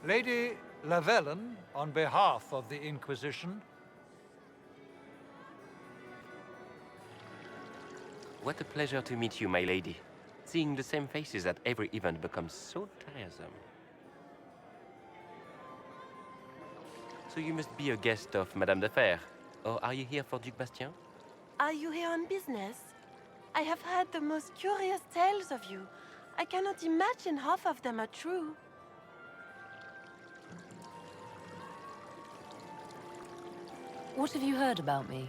Lady Lavellen, on behalf of the Inquisition. What a pleasure to meet you, my lady. Seeing the same faces at every event becomes so tiresome. So you must be a guest of Madame de Fer. Or are you here for Duc Bastien? Are you here on business? I have heard the most curious tales of you. I cannot imagine half of them are true. What have you heard about me?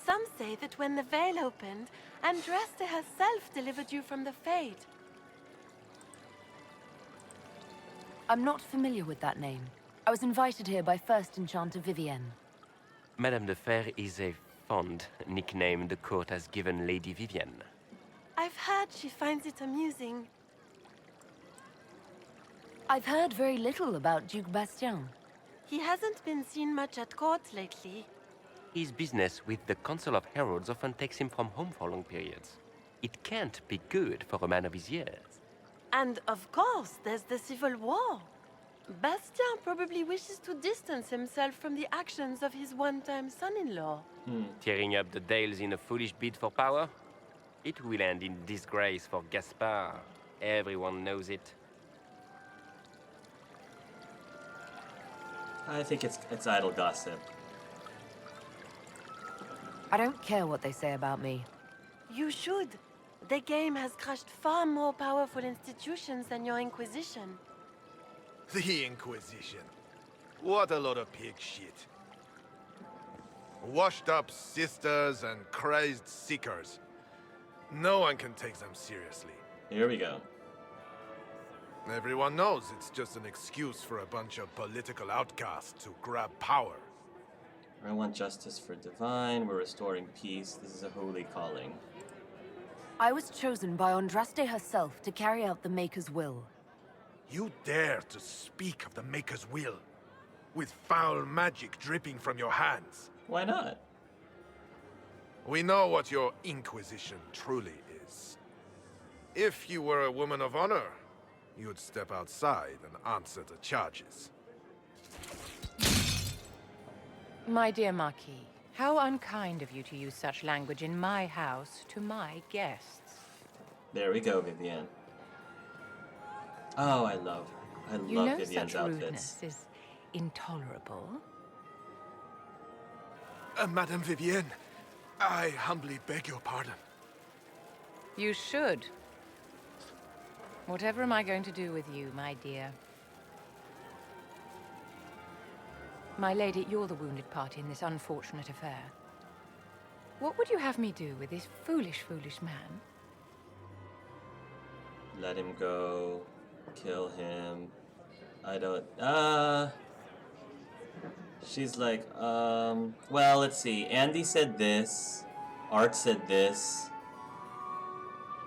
Some say that when the veil opened, Andraste herself delivered you from the Fade. I'm not familiar with that name. I was invited here by First Enchanter Vivienne. Madame de Fer is a fond nickname the court has given Lady Vivienne. I've heard she finds it amusing. I've heard very little about Duc Bastien. He hasn't been seen much at court lately. His business with the Council of Heralds often takes him from home for long periods. It can't be good for a man of his years. And of course, there's the Civil War. Bastien probably wishes to distance himself from the actions of his one-time son-in-law. Tearing up the Dales in a foolish bid for power? It will end in disgrace for Gaspard. Everyone knows it. I think it's idle gossip. I don't care what they say about me. You should. The game has crushed far more powerful institutions than your Inquisition. The Inquisition. What a lot of pig shit. Washed up sisters and crazed seekers. No one can take them seriously. Here we go. Everyone knows it's just an excuse for a bunch of political outcasts to grab power. I want justice for divine. We're restoring peace. This is a holy calling. I was chosen by Andraste herself to carry out the Maker's will. You dare to speak of the Maker's will, with foul magic dripping from your hands. Why not? We know what your Inquisition truly is. If you were a woman of honor, you'd step outside and answer the charges. My dear Marquis, how unkind of you to use such language in my house to my guests. There we go, Vivienne. Oh, I love her. I You love know Vivienne's such outfits. rudeness is intolerable. Madame Vivienne, I humbly beg your pardon. You should. Whatever am I going to do with you, my dear? My lady, you're the wounded party in this unfortunate affair. What would you have me do with this foolish, foolish man? Let him go. Kill him. I don't... She's like, well, let's see. Andy said this. Art said this.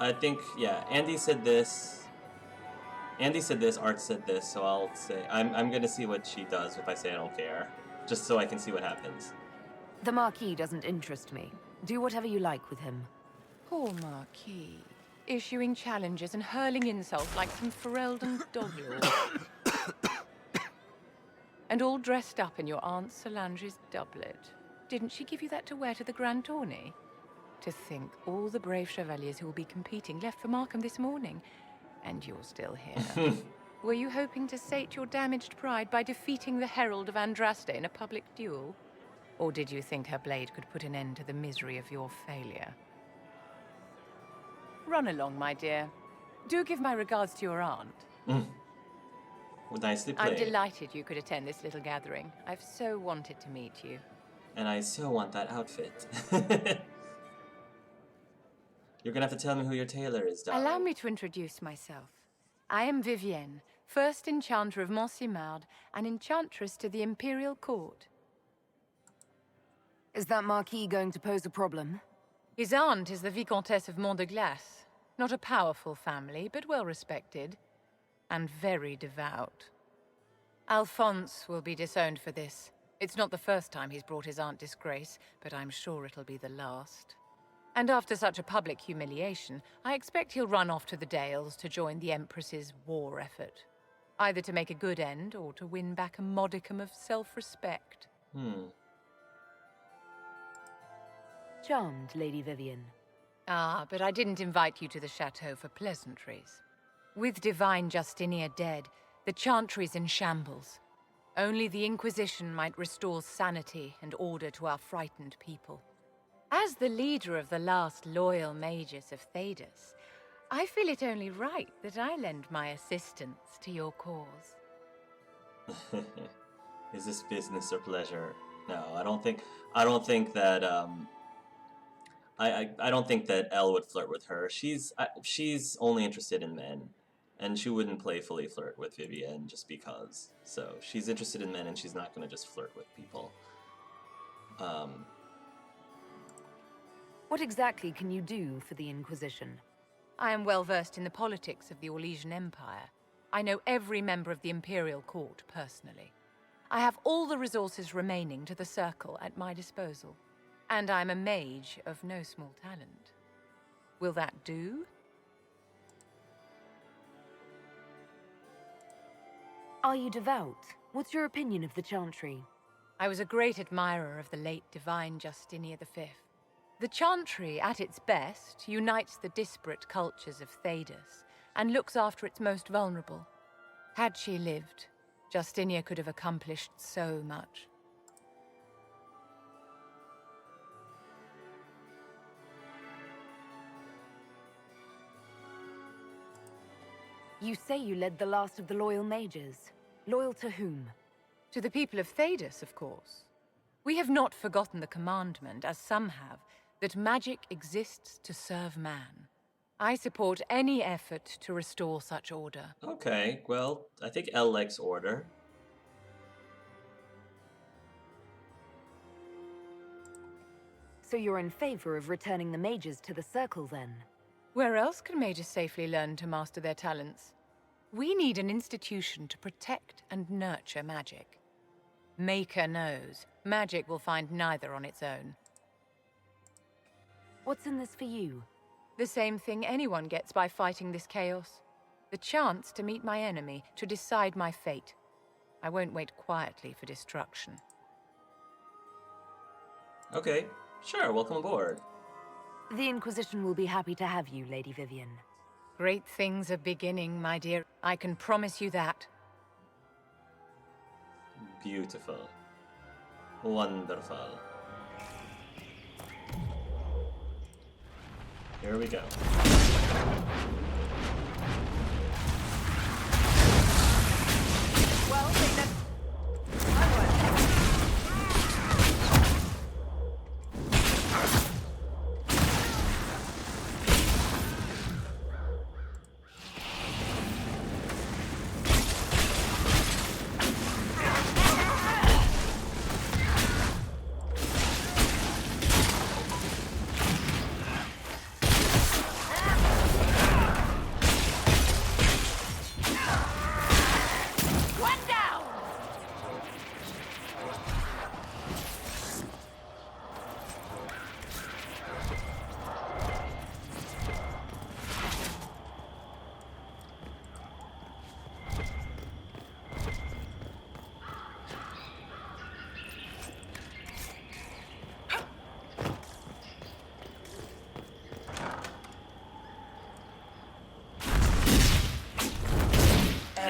I think, yeah, Andy said this. Andy said this, Art said this, so I'll say... I'm gonna see what she does if I say I don't care. Just so I can see what happens. The Marquis doesn't interest me. Do whatever you like with him. Poor Marquis. Issuing challenges and hurling insults like some Ferelden doggerel. And all dressed up in your Aunt Solange's doublet. Didn't she give you that to wear to the Grand Tourney? To think all the brave chevaliers who will be competing left for Markham this morning, and you're still here. Were you hoping to sate your damaged pride by defeating the Herald of Andraste in a public duel? Or did you think her blade could put an end to the misery of your failure? Run along, my dear. Do give my regards to your aunt. Well, nicely I'm played. delighted you could attend this little gathering. I've so wanted to meet you. And I so want that outfit. You're gonna have to tell me who your tailor is, darling. Allow me to introduce myself. I am Vivienne, first enchanter of Montsimard and enchantress to the Imperial Court. Is that Marquis going to pose a problem? His aunt is the Vicomtesse of Mont de Glace. Not a powerful family, but well respected. And very devout. Alphonse will be disowned for this. It's not the first time he's brought his aunt disgrace, but I'm sure it'll be the last. And after such a public humiliation, I expect he'll run off to the Dales to join the Empress's war effort. either to make a good end or to win back a modicum of self-respect. Charmed, Lady Vivian. Ah, but I didn't invite you to the chateau for pleasantries. With Divine Justinia dead, the Chantry's in shambles. Only the Inquisition might restore sanity and order to our frightened people. As the leader of the last loyal mages of Thedas, I feel it only right that I lend my assistance to your cause. Is this business or pleasure? No, I don't think that I don't think that Elle would flirt with her. She's only interested in men, and she wouldn't playfully flirt with Vivienne just because. So she's interested in men, and she's not going to just flirt with people. What exactly can you do for the Inquisition? I am well versed in the politics of the Orlesian Empire. I know every member of the Imperial Court personally. I have all the resources remaining to the Circle at my disposal. And I'm a mage of no small talent. Will that do? Are you devout? What's your opinion of the Chantry? I was a great admirer of the late Divine Justinia V. The Chantry, at its best, unites the disparate cultures of Thedas and looks after its most vulnerable. Had she lived, Justinia could have accomplished so much. You say you led the last of the loyal mages. Loyal to whom? To the people of Thedas, of course. We have not forgotten the commandment, as some have, that magic exists to serve man. I support any effort to restore such order. Okay, well, I think Elle likes order. So you're in favor of returning the mages to the Circle, then? Where else can mages safely learn to master their talents? We need an institution to protect and nurture magic. Maker knows, magic will find neither on its own. What's in this for you? The same thing anyone gets by fighting this chaos. The chance to meet my enemy, to decide my fate. I won't wait quietly for destruction. Okay, sure, welcome aboard. The Inquisition will be happy to have you, Lady Vivian. Great things are beginning, my dear. I can promise you that. Beautiful. Wonderful. Here we go. Well,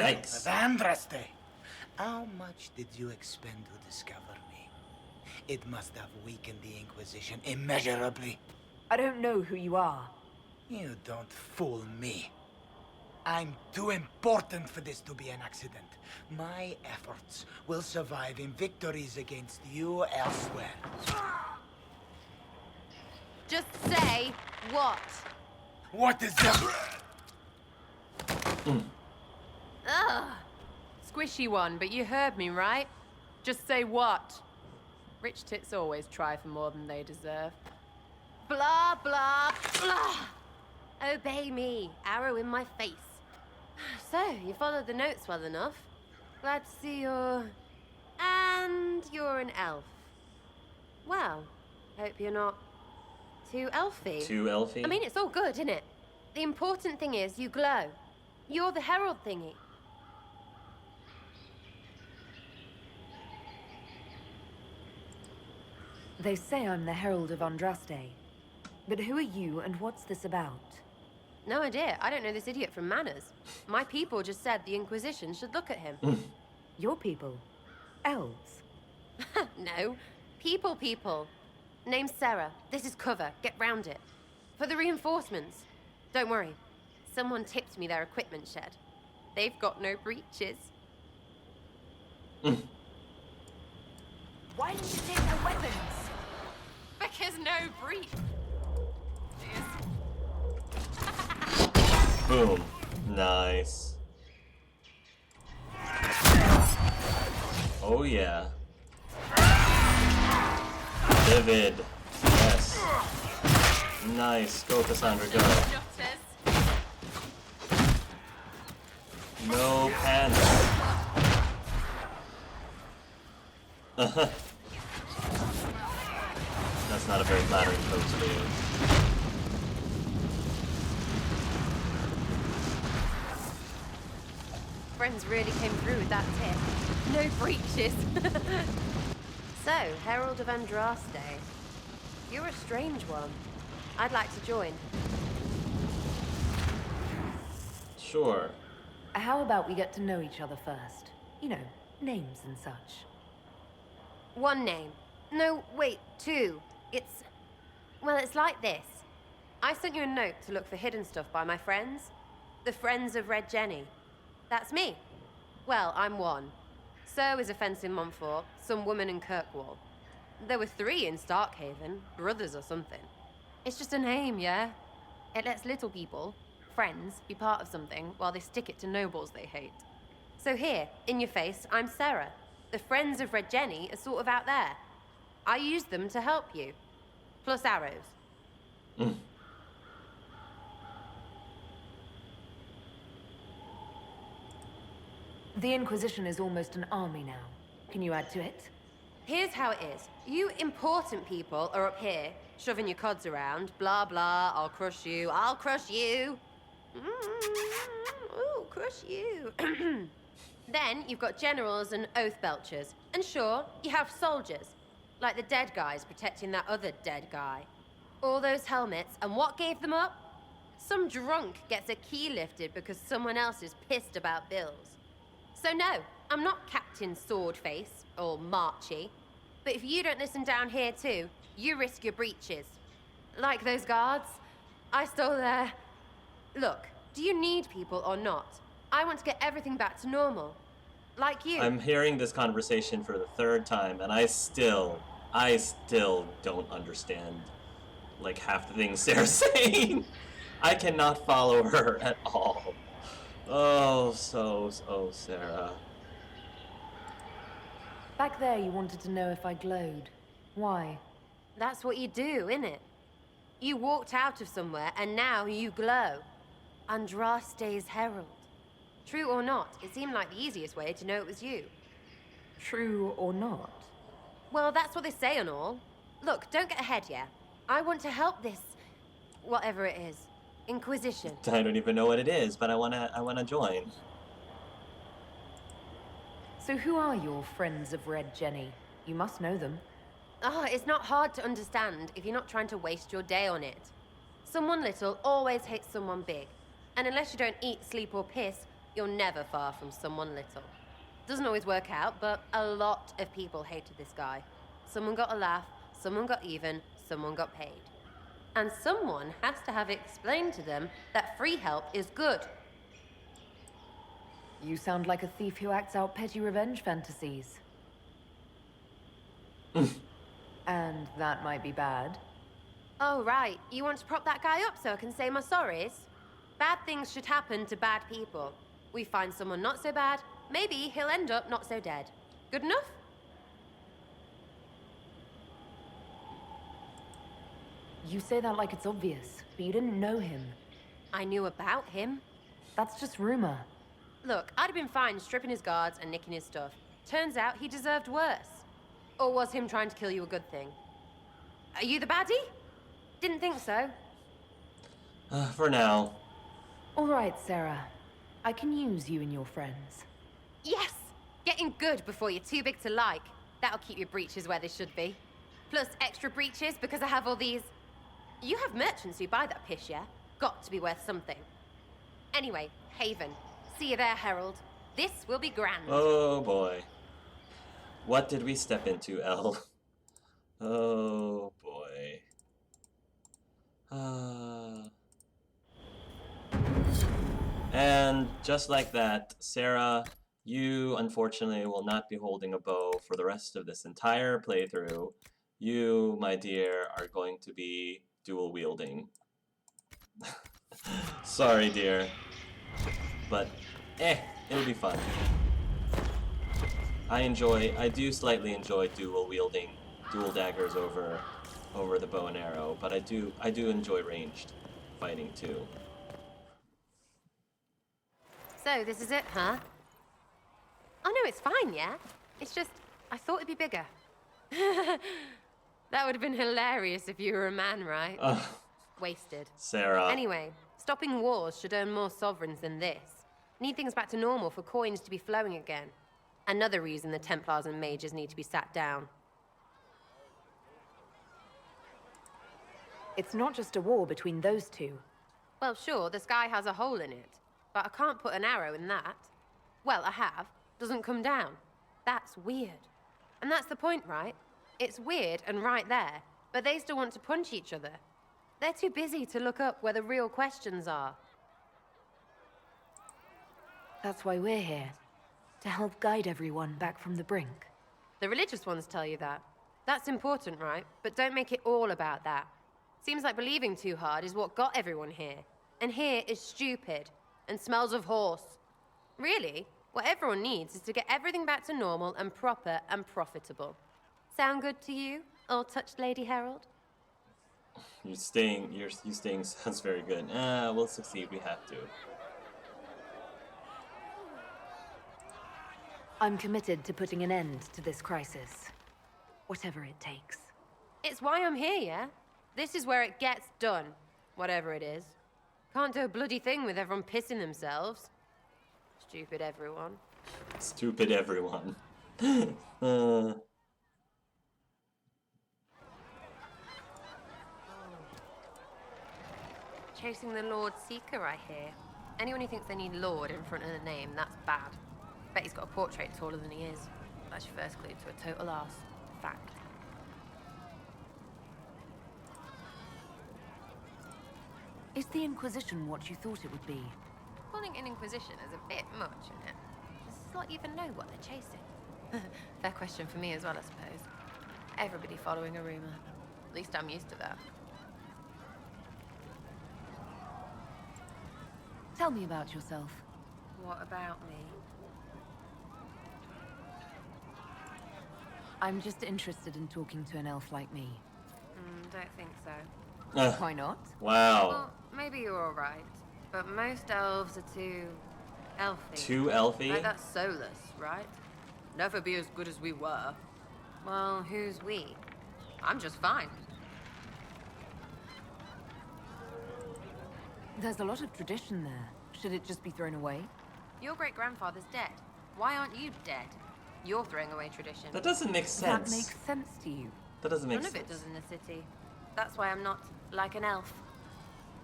Yikes. Vandraste, how much did you expend to discover me? It must have weakened the Inquisition immeasurably. I don't know who you are. You don't fool me. I'm too important for this to be an accident. My efforts will survive in victories against you elsewhere. Just say what? What is that? Ugh. Squishy one, but you heard me, right? Just say what? Rich tits always try for more than they deserve. Blah, blah, blah. Obey me. Arrow in my face. So, you followed the notes well enough. Glad to see you're... And you're an elf. Well, hope you're not too elfy. Too elfy? I mean, it's all good, isn't it? The important thing is you glow. You're the herald thingy. They say I'm the Herald of Andraste. But who are you and what's this about? No idea. I don't know this idiot from Manners. My people just said the Inquisition should look at him. Your people? Elves? No. People. Name's Sarah. This is cover. Get round it. For the reinforcements. Don't worry. Someone tipped me their equipment shed. They've got no breaches. Why didn't you take their weapons? Because no breach. Boom. Nice. Oh yeah. Vivid. Yes. Nice. Go, Cassandra, go. No panic. That's not a very flattering pose for you. Friends really came through with that tip. No breaches. So, Herald of Andraste. You're a strange one. I'd like to join. Sure. How about we get to know each other first? You know, names and such. One name. No, wait, two. Well, it's like this. I sent you a note to look for hidden stuff by my friends. The Friends of Red Jenny. That's me. Well, I'm one. So is a fence in Montfort, some woman in Kirkwall. There were 3 in Starkhaven, brothers or something. It's just a name, yeah? It lets little people, friends, be part of something while they stick it to nobles they hate. So here, in your face, I'm Sarah. The Friends of Red Jenny are sort of out there. I use them to help you. Plus arrows. The Inquisition is almost an army now. Can you add to it? Here's how it is. You important people are up here, shoving your cods around. Blah, blah, I'll crush you, I'll crush you. Ooh, crush you. Then you've got generals and oath belchers. And sure, you have soldiers. Like the dead guys protecting that other dead guy. All those helmets, and what gave them up? Some drunk gets a key lifted because someone else is pissed about bills. So no, I'm not Captain Swordface, or Marchy. But if you don't listen down here too, you risk your breeches. Like those guards, I stole their... Look, do you need people or not? I want to get everything back to normal. Like you. I'm hearing this conversation for the 3rd time, and I still don't understand, like, half the things Sarah's saying. I cannot follow her at all. Oh, Sarah. Back there you wanted to know if I glowed. Why? That's what you do, innit? You walked out of somewhere, and now you glow. Andraste's herald. True or not, it seemed like the easiest way to know it was you. True or not? Well, that's what they say and all. Look, don't get ahead, yeah? I want to help this... whatever it is. Inquisition. I don't even know what it is, but I wanna join. So who are your Friends of Red Jenny? You must know them. It's not hard to understand if you're not trying to waste your day on it. Someone little always hates someone big. And unless you don't eat, sleep, or piss, you're never far from someone little. Doesn't always work out, but a lot of people hated this guy. Someone got a laugh, someone got even, someone got paid. And someone has to have explained to them that free help is good. You sound like a thief who acts out petty revenge fantasies. And that might be bad. Oh, right. You want to prop that guy up so I can say my sorries? Bad things should happen to bad people. We find someone not so bad, maybe he'll end up not so dead. Good enough? You say that like it's obvious, but you didn't know him. I knew about him. That's just rumor. Look, I'd have been fine stripping his guards and nicking his stuff. Turns out he deserved worse. Or was him trying to kill you a good thing? Are you the baddie? Didn't think so. For now. All right, Sarah. I can use you and your friends. Yes! Getting good before you're too big to like. That'll keep your breeches where they should be. Plus extra breeches because I have all these... You have merchants who buy that piss, yeah? Got to be worth something. Anyway, Haven. See you there, Herald. This will be grand. Oh boy. What did we step into, Elle? Oh boy. And just like that, Sarah, you unfortunately will not be holding a bow for the rest of this entire playthrough. You, my dear, are going to be dual wielding. Sorry, dear. But, it'll be fun. I do slightly enjoy dual wielding dual daggers over the bow and arrow, but I do enjoy ranged fighting too. So, this is it, huh? Oh no, it's fine, yeah? It's just, I thought it'd be bigger. That would have been hilarious if you were a man, right? Wasted. Sarah. Anyway, stopping wars should earn more sovereigns than this. Need things back to normal for coins to be flowing again. Another reason the Templars and mages need to be sat down. It's not just a war between those two. Well, sure, the sky has a hole in it, but I can't put an arrow in that. Well, I have. Doesn't come down. That's weird. And that's the point, right? It's weird and right there, but they still want to punch each other. They're too busy to look up where the real questions are. That's why we're here. To help guide everyone back from the brink. The religious ones tell you that. That's important, right? But don't make it all about that. Seems like believing too hard is what got everyone here. And here is stupid and smells of horse. Really, what everyone needs is to get everything back to normal and proper and profitable. Sound good to you, all-touched Lady Herald? You staying sounds very good. We'll succeed, we have to. I'm committed to putting an end to this crisis. Whatever it takes. It's why I'm here, yeah? This is where it gets done. Whatever it is. Can't do a bloody thing with everyone pissing themselves. Stupid everyone. Stupid everyone. Chasing the Lord Seeker, I hear. Anyone who thinks they need Lord in front of the name, that's bad. Bet he's got a portrait taller than he is. That's your first clue to a total arse. Fact. Is the Inquisition what you thought it would be? Calling an Inquisition is a bit much, isn't it? Does this lot even know what they're chasing? Fair question for me as well, I suppose. Everybody following a rumor. At least I'm used to that. Tell me about yourself. What about me? I'm just interested in talking to an elf like me. Don't think so. Why not? Wow. Well, maybe you're all right. But most elves are too... elfy. Too elfy? Like that's soulless, right? Never be as good as we were. Well, who's we? I'm just fine. There's a lot of tradition there. Should it just be thrown away? Your great-grandfather's dead. Why aren't you dead? You're throwing away tradition. That doesn't make sense. That makes sense to you. That doesn't make None sense. of it does in the city. That's why I'm not like an elf.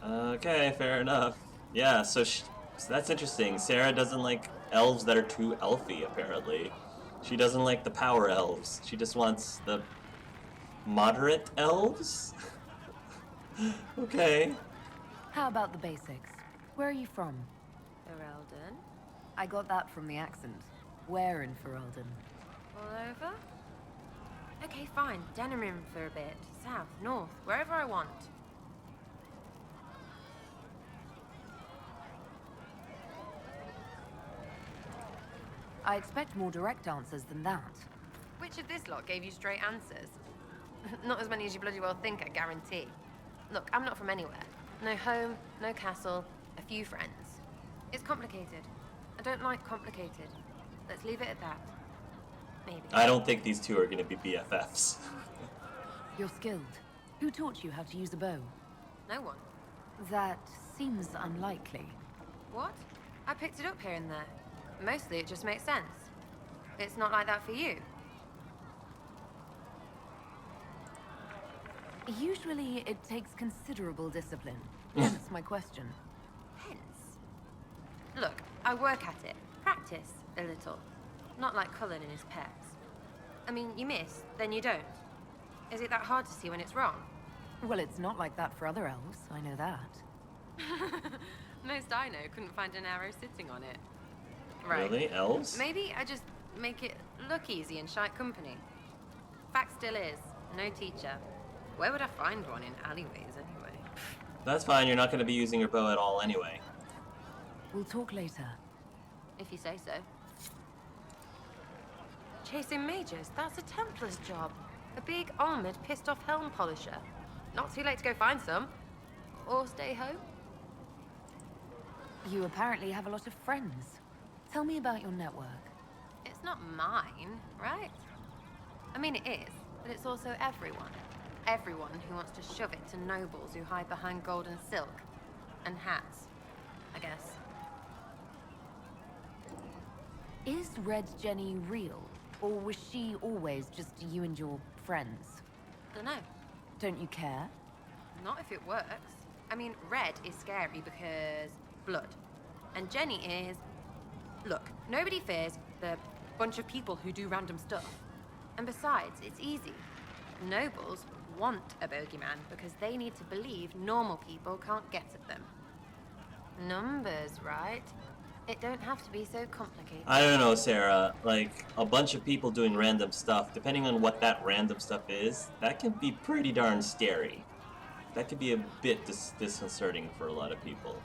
Okay, fair enough. Yeah, so that's interesting. Sarah doesn't like elves that are too elfy, apparently. She doesn't like the power elves. She just wants the moderate elves? Okay. How about the basics? Where are you from? Ferelden? I got that from the accent. Where in Ferelden? All over? Okay, fine. Denerim for a bit. South, north, wherever I want. I expect more direct answers than that. Which of this lot gave you straight answers? Not as many as you bloody well think, I guarantee. Look, I'm not from anywhere. No home, no castle, a few friends. It's complicated. I don't like complicated. Let's leave it at that. Maybe. I don't think these two are going to be BFFs. You're skilled. Who taught you how to use a bow? No one. That seems unlikely. What? I picked it up here and there. Mostly it just makes sense. It's not like that for you. Usually, it takes considerable discipline. Hence my question. Hence. Look, I work at it. Practice a little. Not like Cullen and his pecs. I mean, you miss, then you don't. Is it that hard to see when it's wrong? Well, it's not like that for other elves, I know that. Most I know couldn't find an arrow sitting on it. Right. Really? Elves? Maybe I just make it look easy in shite company. Fact still is, no teacher. Where would I find one in alleyways anyway? That's fine, you're not going to be using your bow at all anyway. We'll talk later. If you say so. Chasing mages, that's a Templar's job. A big, armored, pissed-off helm polisher. Not too late to go find some. Or stay home. You apparently have a lot of friends. Tell me about your network. It's not mine, right? I mean, it is, but it's also everyone. Everyone who wants to shove it to nobles who hide behind gold and silk. And hats, I guess. Is Red Jenny real? Or was she always just you and your friends? Dunno. Don't you care? Not if it works. I mean, Red is scary because blood. And Jenny is... Look, nobody fears the bunch of people who do random stuff. And besides, it's easy. Nobles want a bogeyman because they need to believe normal people can't get at them. Numbers, right? It don't have to be so complicated. I don't know, Sarah. Like, a bunch of people doing random stuff, depending on what that random stuff is, that can be pretty darn scary. That could be a bit disconcerting for a lot of people.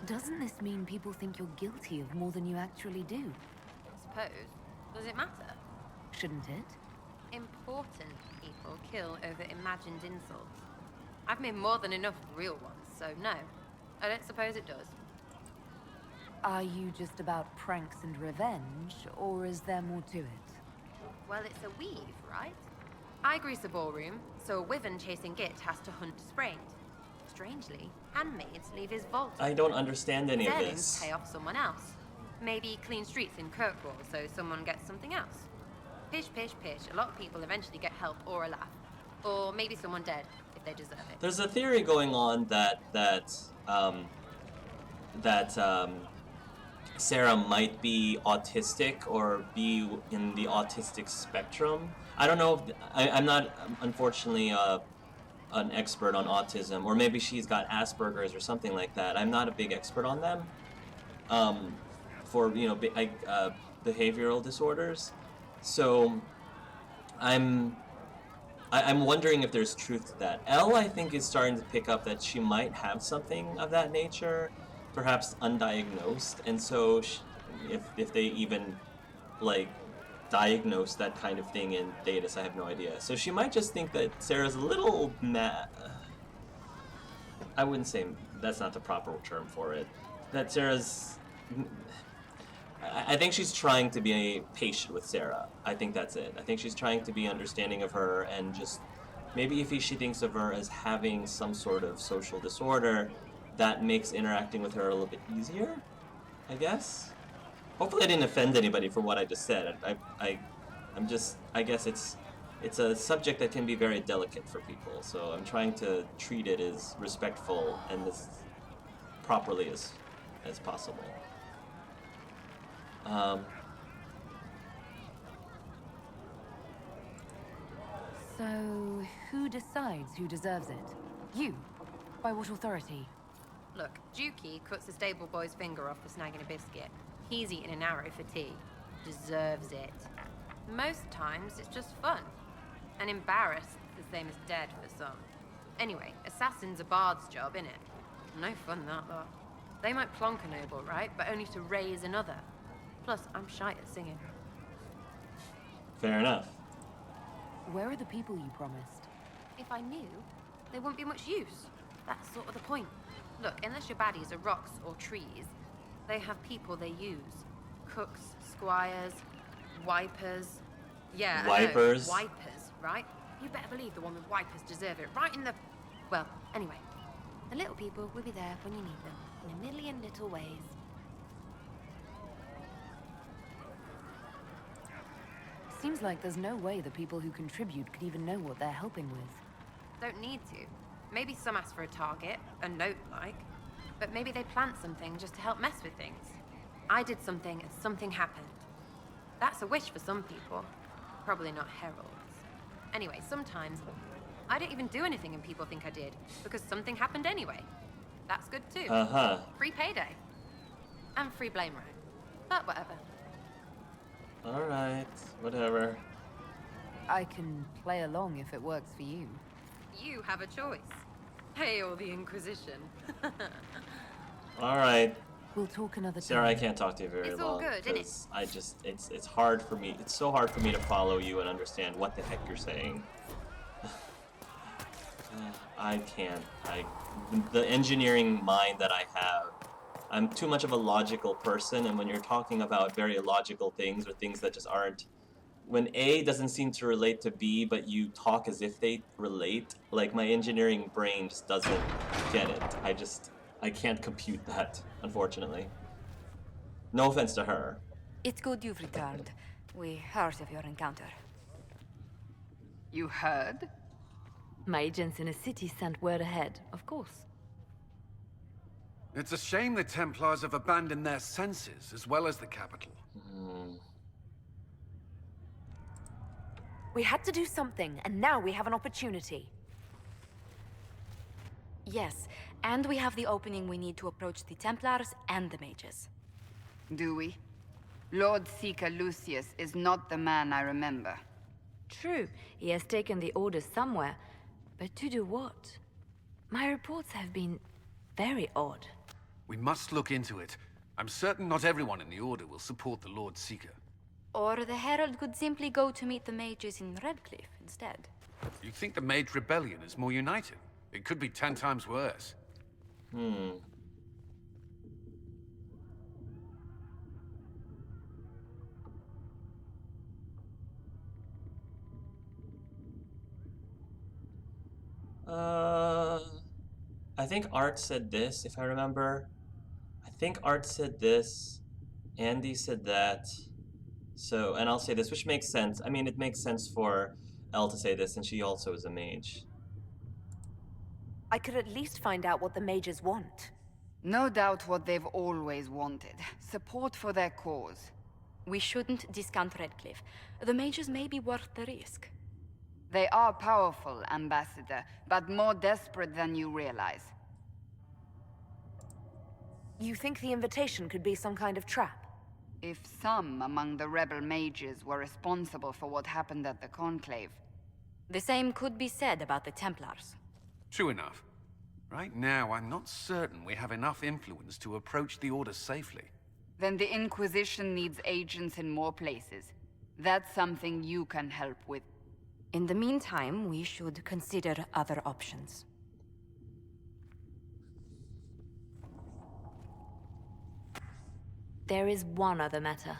Doesn't this mean people think you're guilty of more than you actually do? Suppose. Does it matter? Shouldn't it? Important people kill over imagined insults. I've made more than enough real ones, so no. I don't suppose it does. Are you just about pranks and revenge, or is there more to it? Well, it's a weave, right? I grease a ballroom, so a wyvern chasing Git has to hunt sprained. Strangely, handmaids leave his vault. I don't understand any of Servants this. pay off someone else. Maybe clean streets in Kirkwall, so someone gets something else. Pish, pish, pish. A lot of people eventually get help or a laugh. Or maybe someone dead, if they deserve it. There's a theory going on that Sarah might be autistic or be in the autistic spectrum. I don't know if I'm not, unfortunately, an expert on autism, or maybe she's got Asperger's or something like that. I'm not a big expert on them. For behavioral disorders. So I'm wondering if there's truth to that. Elle, I think, is starting to pick up that she might have something of that nature, perhaps undiagnosed, and so if they even like diagnose that kind of thing in Thetis, I have no idea. So she might just think that Sarah's a little I wouldn't say, that's not the proper term for it. That Sarah's... I think she's trying to be patient with Sarah. I think that's it. I think she's trying to be understanding of her, and just maybe if she thinks of her as having some sort of social disorder, that makes interacting with her a little bit easier, I guess. Hopefully I didn't offend anybody for what I just said. I guess it's a subject that can be very delicate for people, so I'm trying to treat it as respectful and as properly as possible. So, who decides who deserves it? You? By what authority? Look, Dukey cuts the stable boy's finger off for snagging a biscuit. He's eating an arrow for tea. Deserves it. Most times, it's just fun. And embarrassed, the same as dead for some. Anyway, assassin's a bard's job, innit? No fun, that lot. They might plonk a noble, right? But only to raise another. Plus, I'm shy at singing. Fair enough. Where are the people you promised? If I knew, they wouldn't be much use. That's sort of the point. Look, unless your baddies are rocks or trees, they have people they use. Cooks, squires, wipers. Yeah, Wipers? I know. Wipers, right? You better believe the one with wipers deserve it, right in the... Well, anyway. The little people will be there when you need them, in a million little ways. Seems like there's no way the people who contribute could even know what they're helping with. Don't need to. Maybe some ask for a target, a note like. But maybe they plant something just to help mess with things. I did something and something happened. That's a wish for some people. Probably not heralds. Anyway, sometimes I don't even do anything and people think I did, because something happened anyway. That's good too. Free payday. And free blame right. But whatever. Alright, whatever. I can play along if it works for you. You have a choice. Hail the Inquisition. Alright. We'll talk another time. Sarah, I can't talk to you very It's all long. good, isn't it? Because I just, it's hard for me. It's so hard for me to follow you and understand what the heck you're saying. I can't. The engineering mind that I have, I'm too much of a logical person, and when you're talking about very illogical things or things that just aren't, when A doesn't seem to relate to B, but you talk as if they relate, like my engineering brain just doesn't get it. I can't compute that, unfortunately. No offense to her. It's good you've returned. We heard of your encounter. You heard? My agents in a city sent word ahead, of course. It's a shame the Templars have abandoned their senses, as well as the capital. We had to do something, and now we have an opportunity. Yes, and we have the opening we need to approach the Templars and the mages. Do we? Lord Seeker Lucius is not the man I remember. True, he has taken the orders somewhere, but to do what? My reports have been very odd. We must look into it. I'm certain not everyone in the Order will support the Lord Seeker. Or the Herald could simply go to meet the mages in Redcliffe instead. You think the Mage Rebellion is more united? It could be 10 times worse. I think Art said this, if I remember. I think Art said this, Andy said that. So, and I'll say this, which makes sense. I mean, it makes sense for Elle to say this, and she also is a mage. I could at least find out what the mages want. No doubt what they've always wanted. Support for their cause. We shouldn't discount Redcliffe. The mages may be worth the risk. They are powerful, Ambassador, but more desperate than you realize. You think the invitation could be some kind of trap? If some among the rebel mages were responsible for what happened at the Conclave. The same could be said about the Templars. True enough. Right now, I'm not certain we have enough influence to approach the Order safely. Then the Inquisition needs agents in more places. That's something you can help with. In the meantime, we should consider other options. There is one other matter.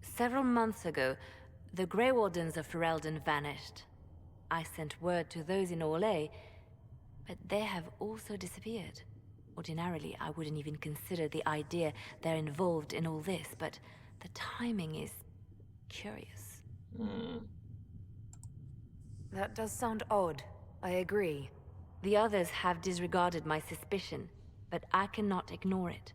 Several months ago, the Grey Wardens of Ferelden vanished. I sent word to those in Orlais, but they have also disappeared. Ordinarily, I wouldn't even consider the idea they're involved in all this, but the timing is curious. That does sound odd. I agree. The others have disregarded my suspicion, but I cannot ignore it.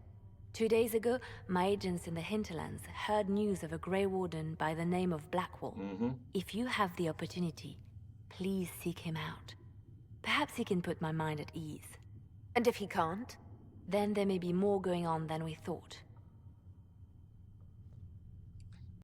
2 days ago, my agents in the hinterlands heard news of a Grey Warden by the name of Blackwall. If you have the opportunity, please seek him out. Perhaps he can put my mind at ease. And if he can't? Then there may be more going on than we thought.